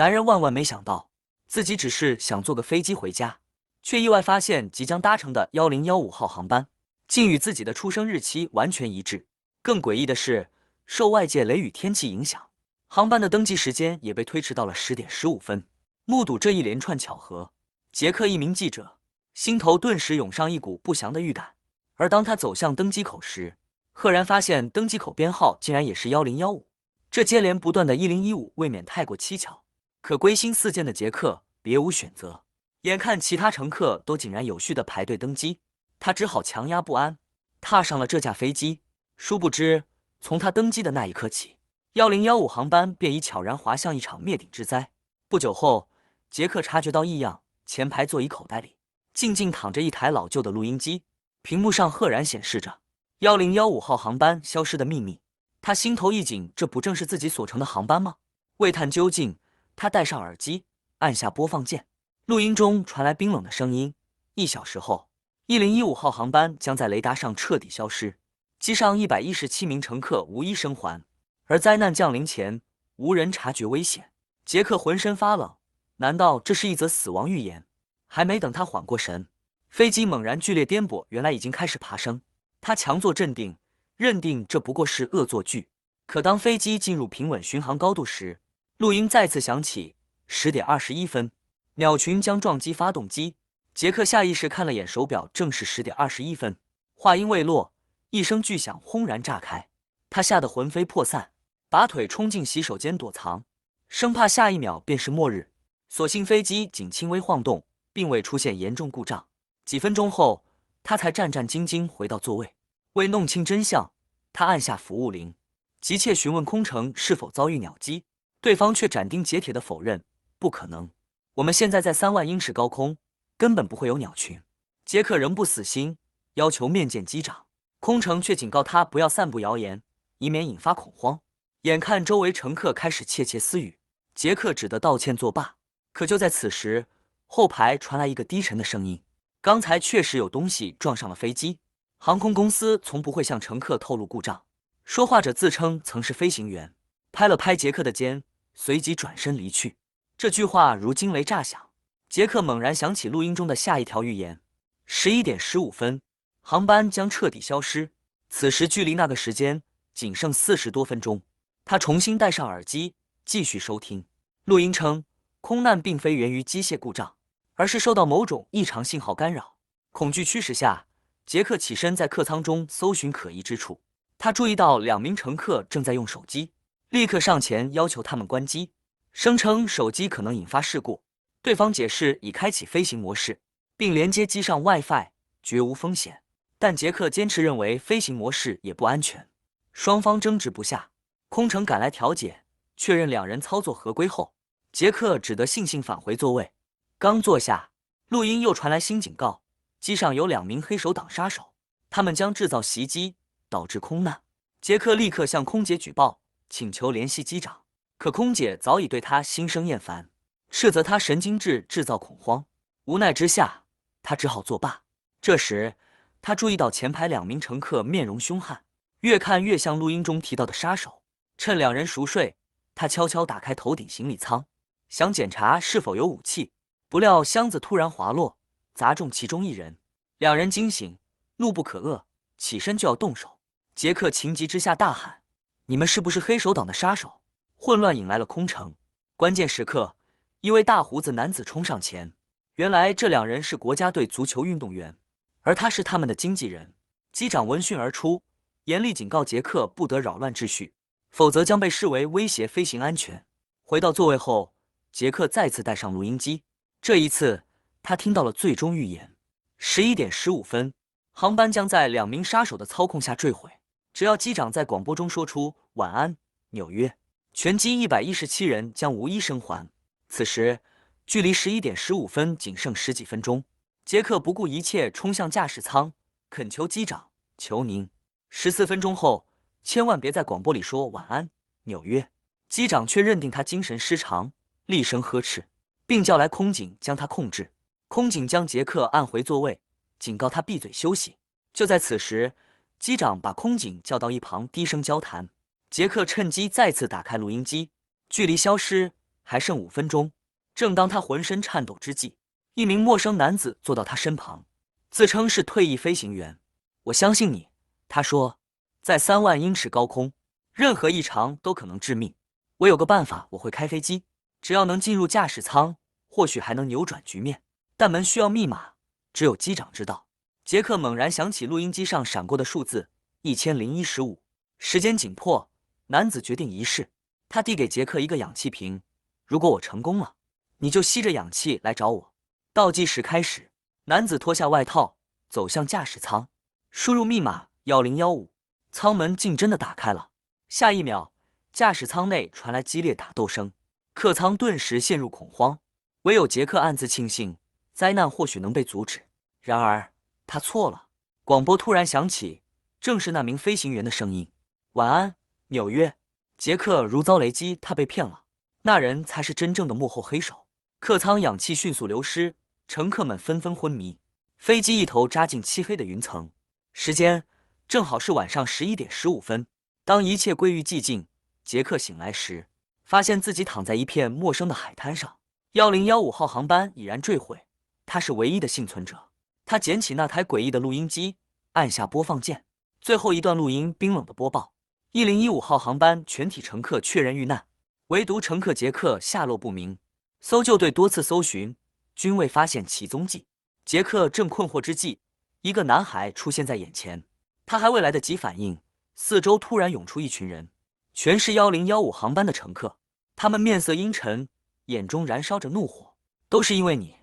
男人万万没想到，自己只是想坐个飞机回家，却意外发现即将搭乘的1015号航班，竟与自己的出生日期完全一致。更诡异的是，受外界雷雨天气影响，航班的登机时间也被推迟到了10点15分。目睹这一连串巧合，杰克一名记者心头顿时涌上一股不祥的预感。而当他走向登机口时，赫然发现登机口编号竟然也是1015。这接连不断的1015未免太过蹊跷，可归心似箭的杰克别无选择。眼看其他乘客都井然有序地排队登机，他只好强压不安，踏上了这架飞机。殊不知，从他登机的那一刻起，1015航班便已悄然滑向一场灭顶之灾。不久后，杰克察觉到异样，前排座椅口袋里静静躺着一台老旧的录音机，屏幕上赫然显示着1015号航班消失的秘密。他心头一紧，这不正是自己所乘的航班吗？为探究竟，他戴上耳机，按下播放键。录音中传来冰冷的声音：1小时后，1015号航班将在雷达上彻底消失，机上117名乘客无一生还。而灾难降临前，无人察觉危险。杰克浑身发冷，难道这是一则死亡预言？还没等他缓过神，飞机猛然剧烈颠簸，原来已经开始爬升。他强作镇定，认定这不过是恶作剧。可当飞机进入平稳巡航高度时，录音再次响起：10点21分，鸟群将撞击发动机。杰克下意识看了眼手表，正是10点21分。话音未落，一声巨响轰然炸开，他吓得魂飞魄散，拔腿冲进洗手间躲藏，生怕下一秒便是末日。所幸飞机仅轻微晃动，并未出现严重故障。几分钟后，他才战战兢兢回到座位。为弄清真相，他按下服务铃，急切询问空乘是否遭遇鸟击，对方却斩钉截铁地否认：“不可能，我们现在在3万英尺高空，根本不会有鸟群。”杰克仍不死心，要求面见机长。空乘却警告他不要散布谣言，以免引发恐慌。眼看周围乘客开始窃窃私语，杰克只得道歉作罢。可就在此时，后排传来一个低沉的声音：“刚才确实有东西撞上了飞机。航空公司从不会向乘客透露故障。”说话者自称曾是飞行员，拍了拍杰克的肩，随即转身离去。这句话如惊雷炸响，杰克猛然想起录音中的下一条预言：11点15分，航班将彻底消失。此时距离那个时间仅剩40多分钟。他重新戴上耳机，继续收听。录音称，空难并非源于机械故障，而是受到某种异常信号干扰。恐惧驱使下，杰克起身在客舱中搜寻可疑之处。他注意到2名乘客正在用手机，立刻上前要求他们关机，声称手机可能引发事故。对方解释已开启飞行模式，并连接机上 WiFi， 绝无风险。但杰克坚持认为飞行模式也不安全。双方争执不下，空乘赶来调解，确认2人操作合规后，杰克只得悻悻返回座位。刚坐下，录音又传来新警告：机上有2名黑手党杀手，他们将制造袭击，导致空难。杰克立刻向空姐举报，请求联系机长，可空姐早已对他心生厌烦，斥责他神经质，制造恐慌。无奈之下，他只好作罢。这时，他注意到前排2名乘客面容凶悍，越看越像录音中提到的杀手。趁2人熟睡，他悄悄打开头顶行李舱，想检查是否有武器，不料箱子突然滑落，砸中其中1人。2人惊醒，怒不可遏，起身就要动手。杰克情急之下大喊：“你们是不是黑手党的杀手？”混乱引来了空乘。关键时刻，一位大胡子男子冲上前，原来这2人是国家队足球运动员，而他是他们的经纪人。机长闻讯而出，严厉警告杰克不得扰乱秩序，否则将被视为威胁飞行安全。回到座位后，杰克再次带上录音机，这一次他听到了最终预言：11点15分，航班将在2名杀手的操控下坠毁。只要机长在广播中说出“晚安，纽约”，全机117人将无一生还。此时，距离11点15分仅剩10几分钟。杰克不顾一切冲向驾驶舱，恳求机长：“求您，14分钟后，千万别在广播里说晚安，纽约。”机长却认定他精神失常，厉声呵斥，并叫来空警将他控制。空警将杰克按回座位，警告他闭嘴休息。就在此时，机长把空警叫到一旁低声交谈。杰克趁机再次打开录音机，距离消失还剩5分钟。正当他浑身颤抖之际，一名陌生男子坐到他身旁，自称是退役飞行员。我相信你，他说，在3万英尺高空，任何异常都可能致命。我有个办法，我会开飞机，只要能进入驾驶舱，或许还能扭转局面，但门需要密码，只有机长知道。杰克猛然想起录音机上闪过的数字1015，时间紧迫，男子决定一试。他递给杰克一个氧气瓶，如果我成功了，你就吸着氧气来找我。倒计时开始，男子脱下外套，走向驾驶舱，输入密码1015，舱门竟真的打开了。下一秒，驾驶舱内传来激烈打斗声，客舱顿时陷入恐慌。唯有杰克暗自庆幸，灾难或许能被阻止。然而，他错了。广播突然响起，正是那名飞行员的声音：“晚安，纽约。”杰克如遭雷击，他被骗了，那人才是真正的幕后黑手。客舱氧气迅速流失，乘客们纷纷昏迷，飞机一头扎进漆黑的云层。时间正好是晚上11点15分。当一切归于寂静，杰克醒来时，发现自己躺在一片陌生的海滩上。1015号航班已然坠毁，他是唯一的幸存者。他捡起那台诡异的录音机，按下播放键。最后一段录音冰冷的播报：1015号航班全体乘客确认遇难，唯独乘客杰克下落不明。搜救队多次搜寻，均未发现其踪迹。杰克正困惑之际，一个男孩出现在眼前。他还未来得及反应，四周突然涌出一群人，全是1015航班的乘客。他们面色阴沉，眼中燃烧着怒火。都是因为你，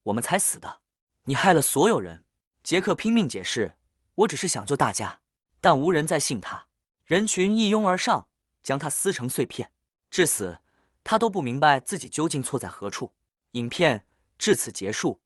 我们才死的。你害了所有人。杰克拼命解释，我只是想救大家，但无人再信他。人群一拥而上，将他撕成碎片。至此，他都不明白自己究竟错在何处。影片至此结束。